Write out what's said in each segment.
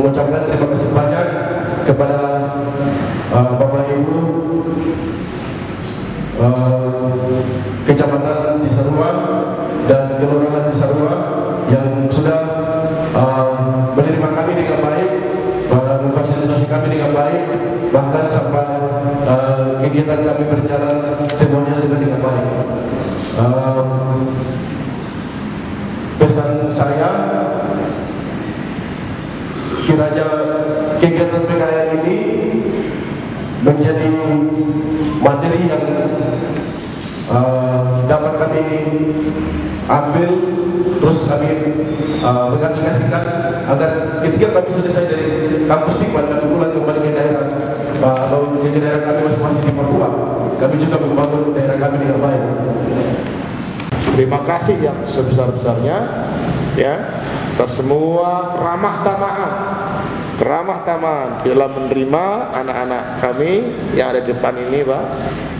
mengucapkan terima kasih banyak kepada Bapak Ibu Kecamatan Cisarua dan Kelurahan Cisarua yang sudah menerima kami dengan baik, memfasilitasi kami dengan baik, bahkan sampai kegiatan kami berjalan semuanya juga dengan baik. Pesan saya, kiranya kegiatan PKL ini menjadi materi yang dapat kami ambil, terus kami mengaplikasikan agar ketika kami selesai dari kampus Tikman dan pulang kembali ke daerah atau ke daerah kami masing-masing di Papua, kami juga membangun daerah kami dengan baik. Terima kasih yang sebesar-besarnya ya atas semua keramah tamahan dalam menerima anak-anak kami yang ada di depan ini, Pak.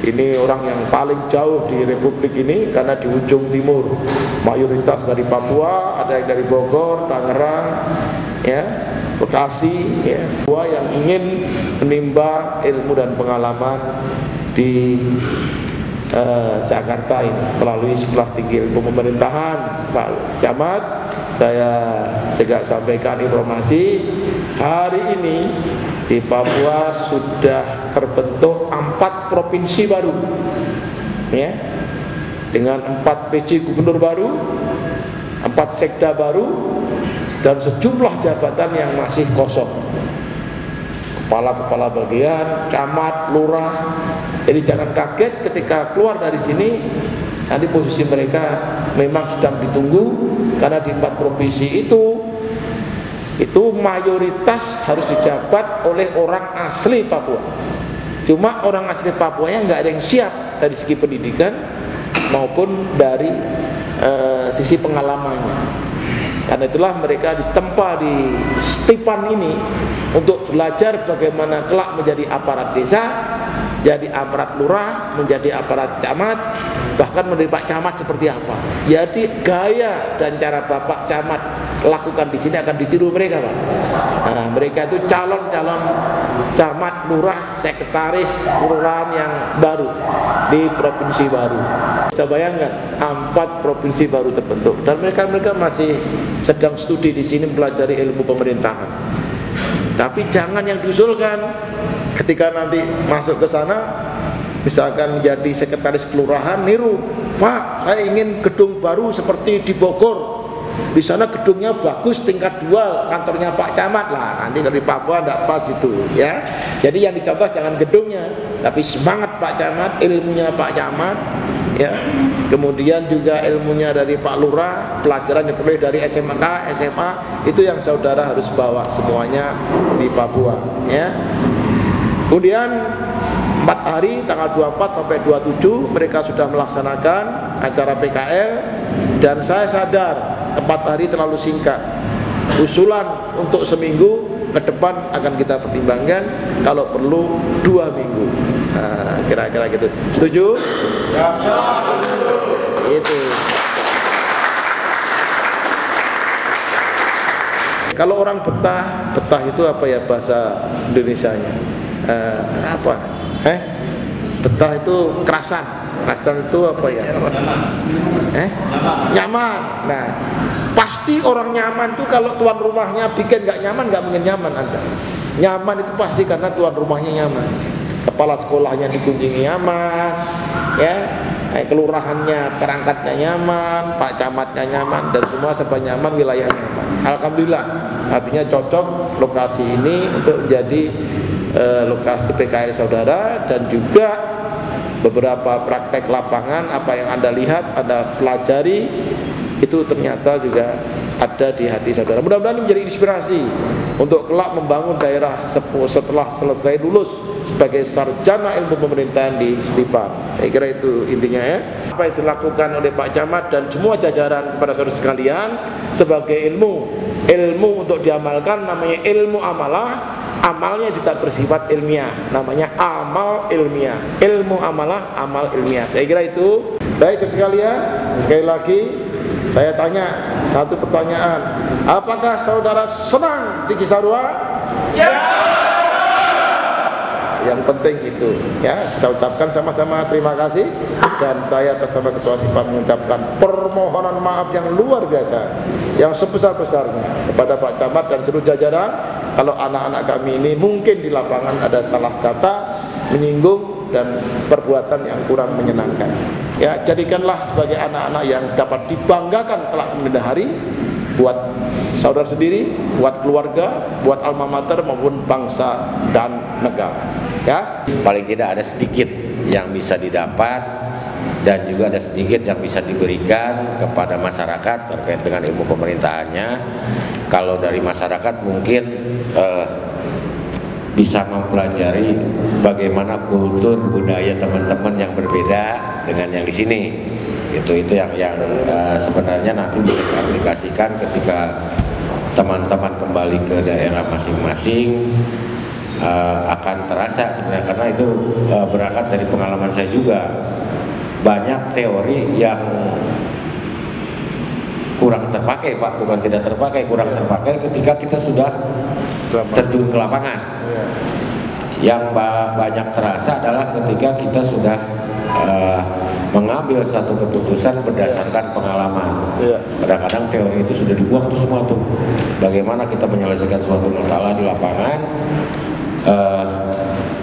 Ini orang yang paling jauh di Republik ini karena di ujung timur, mayoritas dari Papua, ada yang dari Bogor, Tangerang, ya, Bekasi, ya, semua yang ingin menimba ilmu dan pengalaman di Jakarta ini melalui Sekolah Tinggi Ilmu Pemerintahan. Pak Camat, saya juga sampaikan informasi hari ini di Papua sudah terbentuk 4 provinsi baru, ya, dengan 4 PJ gubernur baru, 4 sekda baru, dan sejumlah jabatan yang masih kosong, kepala bagian, camat, lurah. Jadi jangan kaget ketika keluar dari sini, nanti posisi mereka memang sedang ditunggu, karena di 4 provinsi itu mayoritas harus dijabat oleh orang asli Papua. Cuma orang asli Papua yang nggak ada yang siap dari segi pendidikan maupun dari sisi pengalamannya. Karena itulah mereka ditempa di Stipan ini untuk belajar bagaimana kelak menjadi aparat desa, jadi aparat lurah, menjadi aparat camat, bahkan menjadi Pak Camat seperti apa. Jadi gaya dan cara Bapak Camat lakukan di sini akan ditiru mereka, Pak. Nah, mereka itu calon-calon camat, lurah, sekretaris kelurahan yang baru di provinsi baru. Saya bayangkan 4 provinsi baru terbentuk dan mereka masih sedang studi di sini mempelajari ilmu pemerintahan. Tapi jangan yang diusulkan ketika nanti masuk ke sana, misalkan menjadi sekretaris kelurahan, niru, Pak, saya ingin gedung baru seperti di Bogor. Di sana gedungnya bagus, tingkat 2, kantornya Pak Camat. Lah, nanti kalau di Papua tidak pas itu, ya. Jadi yang dicontoh jangan gedungnya, tapi semangat Pak Camat, ilmunya Pak Camat, ya. Kemudian juga ilmunya dari Pak Lurah, pelajaran yang perlu dari SMK, SMA, itu yang saudara harus bawa semuanya di Papua, ya. Kemudian 4 hari, tanggal 24 sampai 27 mereka sudah melaksanakan acara PKL, dan saya sadar 4 hari terlalu singkat. Usulan untuk seminggu ke depan akan kita pertimbangkan, kalau perlu 2 minggu. Nah, kira-kira gitu. Setuju? Ya. Itu. Kalau orang betah itu apa ya bahasa Indonesianya? Apa? Betah itu kerasan itu apa ya? Nyaman. Nah, pasti orang nyaman tuh kalau tuan rumahnya bikin nggak nyaman, nggak mungkin nyaman Anda. Nyaman itu pasti karena tuan rumahnya nyaman. Kepala sekolahnya dikunjungi nyaman, ya. Kelurahannya, perangkatnya nyaman, Pak Camatnya nyaman, dan semua serba nyaman, wilayahnya nyaman. Alhamdulillah, artinya cocok lokasi ini untuk menjadi lokasi PKL saudara, dan juga beberapa praktek lapangan apa yang Anda lihat, Anda pelajari, itu ternyata juga ada di hati saudara. Mudah-mudahan ini menjadi inspirasi untuk kelak membangun daerah setelah selesai lulus sebagai sarjana ilmu pemerintahan di Stipan. Saya kira itu intinya, ya. Apa yang dilakukan oleh Pak Camat dan semua jajaran kepada saudara sekalian sebagai ilmu untuk diamalkan, namanya ilmu amalah. Amalnya juga bersifat ilmiah, namanya amal ilmiah. Ilmu amalah, amal ilmiah. Saya kira itu. Baik sekalian, sekali lagi Saya tanya satu pertanyaan, apakah saudara senang di Cisarua? Ya. Yang penting itu, ya, kita ucapkan sama-sama terima kasih, dan saya atas nama Ketua SIPAN mengucapkan permohonan maaf yang luar biasa, yang sebesar-besarnya kepada Pak Camat dan seluruh jajaran. Kalau anak-anak kami ini mungkin di lapangan ada salah kata, menyinggung, dan perbuatan yang kurang menyenangkan. Ya, jadikanlah sebagai anak-anak yang dapat dibanggakan kelak kemudian hari, buat saudara sendiri, buat keluarga, buat alma mater maupun bangsa dan negara. Ya, paling tidak ada sedikit yang bisa didapat dan juga ada sedikit yang bisa diberikan kepada masyarakat terkait dengan ilmu pemerintahannya. Kalau dari masyarakat mungkin bisa mempelajari bagaimana kultur budaya teman-teman yang berbeda dengan yang di sini. Itu yang sebenarnya nanti bisa diaplikasikan ketika teman-teman kembali ke daerah masing-masing. Akan terasa sebenarnya, karena itu berangkat dari pengalaman saya juga. Banyak teori yang kurang terpakai, Pak, bukan tidak terpakai, kurang terpakai ketika kita sudah terjun ke lapangan. Yang banyak terasa adalah ketika kita sudah mengambil satu keputusan berdasarkan pengalaman. Kadang-kadang teori itu sudah dibuang tuh semua tuh. Bagaimana kita menyelesaikan suatu masalah di lapangan,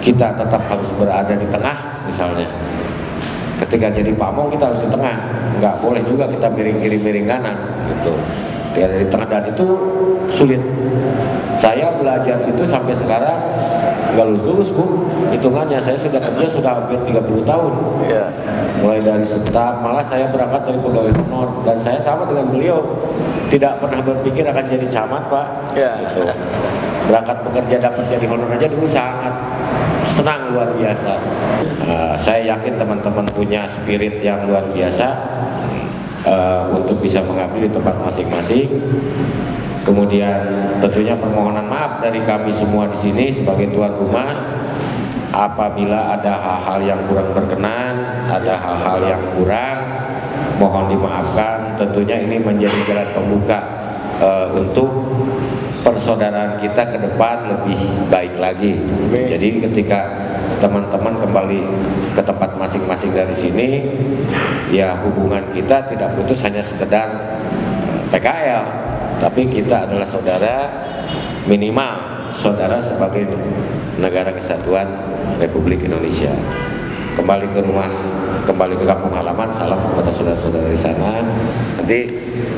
kita tetap harus berada di tengah misalnya. Ketika jadi pamong kita harus di tengah, nggak boleh juga kita miring kiri miring kanan gitu. Tidak di tengah, dan itu sulit. Saya belajar itu sampai sekarang nggak lulus Bu, hitungannya saya sudah kerja sudah hampir 30 tahun. Mulai dari staf, malah saya berangkat dari pegawai honor, dan saya sama dengan beliau, tidak pernah berpikir akan jadi camat, Pak. Gitu. Berangkat bekerja dapat jadi honor aja dulu sangat senang, luar biasa. Saya yakin teman-teman punya spirit yang luar biasa untuk bisa mengabdi di tempat masing-masing. Kemudian tentunya permohonan maaf dari kami semua di sini sebagai tuan rumah apabila ada hal-hal yang kurang berkenan, ada hal-hal yang kurang, mohon dimaafkan. Tentunya ini menjadi jalan pembuka untuk persaudaraan kita ke depan lebih baik lagi. Jadi ketika teman-teman kembali ke tempat masing-masing dari sini, ya hubungan kita tidak putus hanya sekedar PKL, tapi kita adalah saudara, minimal saudara sebagai negara kesatuan Republik Indonesia. Kembali ke rumah, kembali ke kampung halaman, salam kepada saudara-saudara di sana. Nanti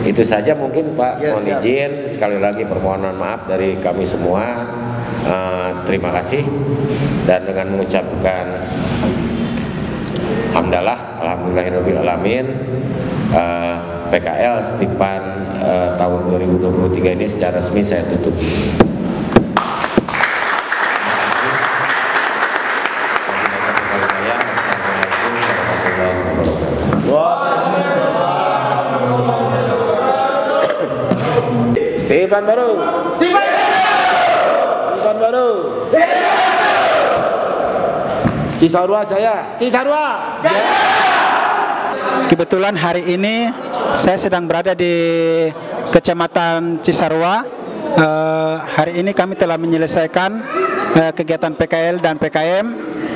itu saja mungkin Pak, mohon izin sekali lagi permohonan maaf dari kami semua. Terima kasih, dan dengan mengucapkan hamdalah, alhamdulillahirabbil alamin, PKL SIPAN tahun 2023 ini secara resmi saya tutup. SIPAN baru. SIPAN baru. Cisarua Jaya. Cisarua Jaya. Kebetulan hari ini saya sedang berada di Kecamatan Cisarua. Hari ini kami telah menyelesaikan kegiatan PKL dan PKM,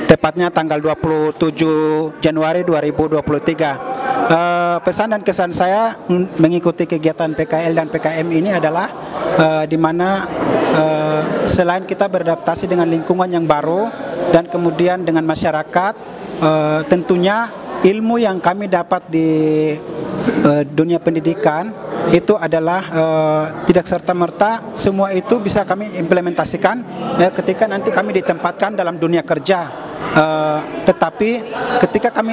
tepatnya tanggal 27 Januari 2023. Pesan dan kesan saya mengikuti kegiatan PKL dan PKM ini adalah di mana selain kita beradaptasi dengan lingkungan yang baru dan kemudian dengan masyarakat, tentunya ilmu yang kami dapat di dunia pendidikan itu adalah tidak serta-merta semua itu bisa kami implementasikan ketika nanti kami ditempatkan dalam dunia kerja. Tetapi ketika kami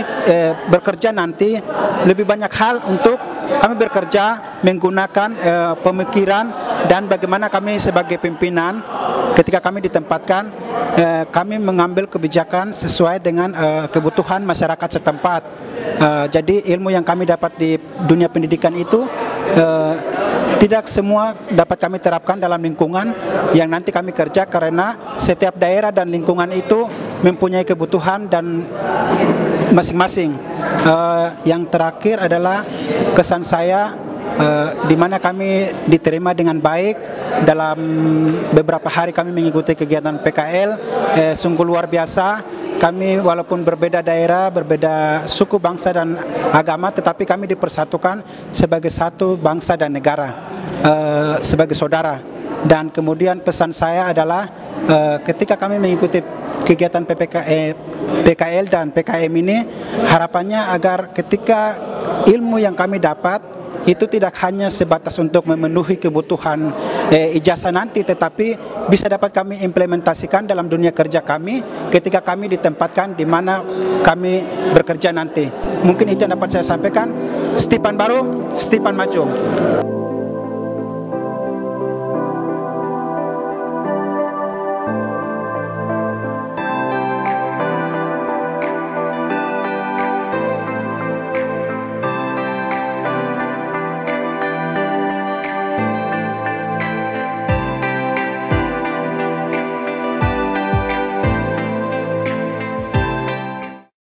bekerja nanti lebih banyak hal untuk kami bekerja menggunakan pemikiran dan bagaimana kami sebagai pimpinan ketika kami ditempatkan kami mengambil kebijakan sesuai dengan kebutuhan masyarakat setempat. Jadi ilmu yang kami dapat di dunia pendidikan itu tidak semua dapat kami terapkan dalam lingkungan yang nanti kami kerja, karena setiap daerah dan lingkungan itu mempunyai kebutuhan dan masing-masing. Yang terakhir adalah kesan saya di mana kami diterima dengan baik. Dalam beberapa hari kami mengikuti kegiatan PKL, sungguh luar biasa. Kami walaupun berbeda daerah, berbeda suku, bangsa dan agama, tetapi kami dipersatukan sebagai satu bangsa dan negara, sebagai saudara. Dan kemudian pesan saya adalah ketika kami mengikuti kegiatan PKL dan PKM ini, harapannya agar ketika ilmu yang kami dapat itu tidak hanya sebatas untuk memenuhi kebutuhan ijazah nanti, tetapi bisa dapat kami implementasikan dalam dunia kerja kami ketika kami ditempatkan di mana kami bekerja nanti. Mungkin itu yang dapat saya sampaikan. Stipan baru, Stipan maju.